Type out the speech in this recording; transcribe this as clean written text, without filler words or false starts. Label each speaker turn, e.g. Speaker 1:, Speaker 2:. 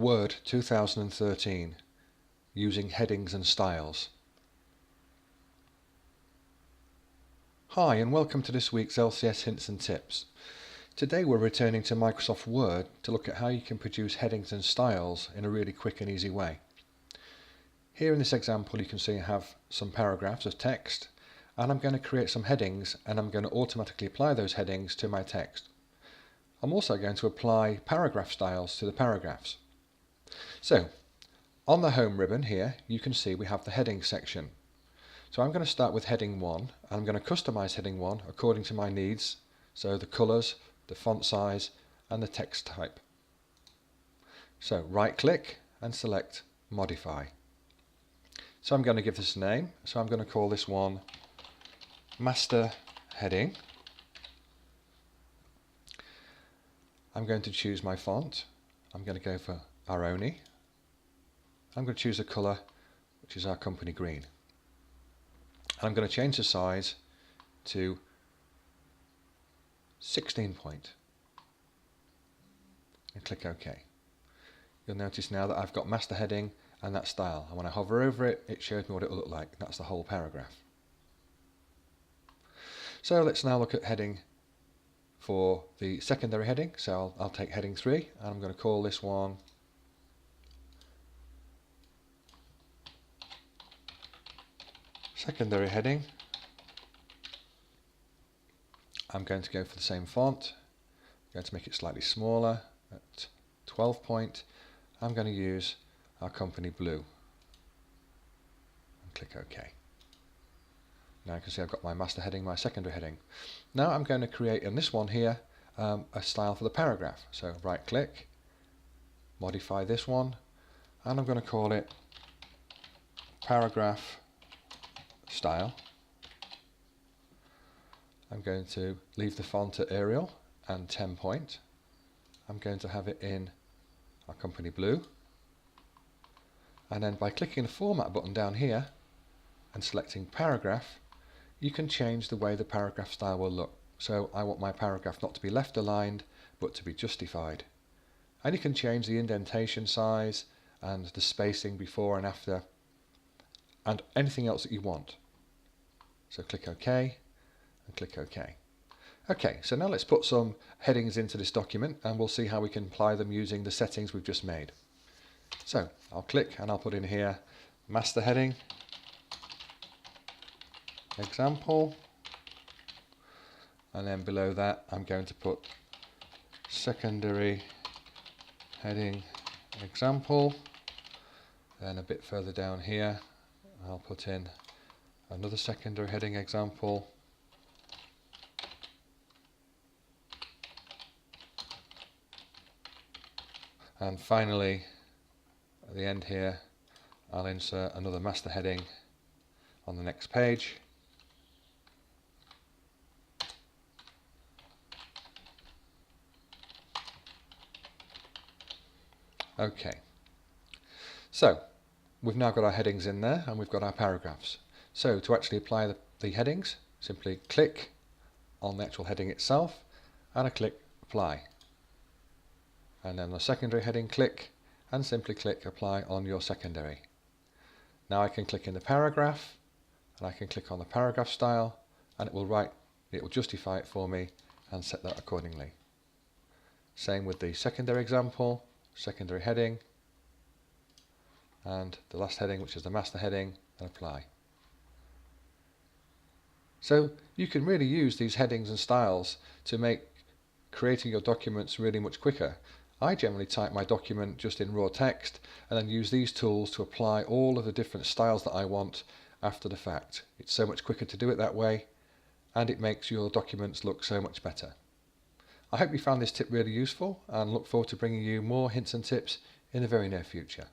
Speaker 1: Word 2013, using headings and styles. Hi and welcome to this week's LCS hints and tips. Today we're returning to Microsoft Word to look at how you can produce headings and styles in a really quick and easy way. Here in this example you can see I have some paragraphs of text, and I'm going to create some headings and I'm going to automatically apply those headings to my text. I'm also going to apply paragraph styles to the paragraphs. So, on the home ribbon here, you can see we have the heading section. So I'm going to start with heading 1, and I'm going to customize heading 1 according to my needs, so the colors, the font size, and the text type. So right click and select modify. So I'm going to give this a name, so I'm going to call this one master heading. I'm going to choose my font. I'm going to go for Aroni. I'm going to choose a colour which is our company green. And I'm going to change the size to 16 point and click OK. You'll notice now that I've got master heading and that style, and when I hover over it, it shows me what it will look like. That's the whole paragraph. So let's now look at heading for the secondary heading. So I'll take heading 3 and I'm going to call this one secondary heading. I'm going to go for the same font. I'm going to make it slightly smaller at 12 point. I'm going to use our company blue and click OK. Now you can see I've got my master heading, my secondary heading. Now I'm going to create in this one here a style for the paragraph. So right click, modify this one, and I'm going to call it paragraph style. I'm going to leave the font at Arial and 10 point. I'm going to have it in our company blue, and then by clicking the format button down here and selecting paragraph, you can change the way the paragraph style will look. So I want my paragraph not to be left aligned but to be justified, and you can change the indentation size and the spacing before and after and anything else that you want. So click OK and click OK. Okay, so now let's put some headings into this document and we'll see how we can apply them using the settings we've just made. So I'll click and I'll put in here master heading, example, and then below that I'm going to put secondary heading, example. Then a bit further down here I'll put in another secondary heading, example. And finally, at the end here, I'll insert another master heading on the next page. Okay, so we've now got our headings in there and we've got our paragraphs. So to actually apply the headings, simply click on the actual heading itself and I click apply. And then the secondary heading, click and simply click apply on your secondary. Now I can click in the paragraph and I can click on the paragraph style and it will justify it for me and set that accordingly. Same with the secondary example, secondary heading, and the last heading, which is the master heading, and apply. So you can really use these headings and styles to make creating your documents really much quicker. I generally type my document just in raw text and then use these tools to apply all of the different styles that I want after the fact. It's so much quicker to do it that way, and it makes your documents look so much better. I hope you found this tip really useful and look forward to bringing you more hints and tips in the very near future.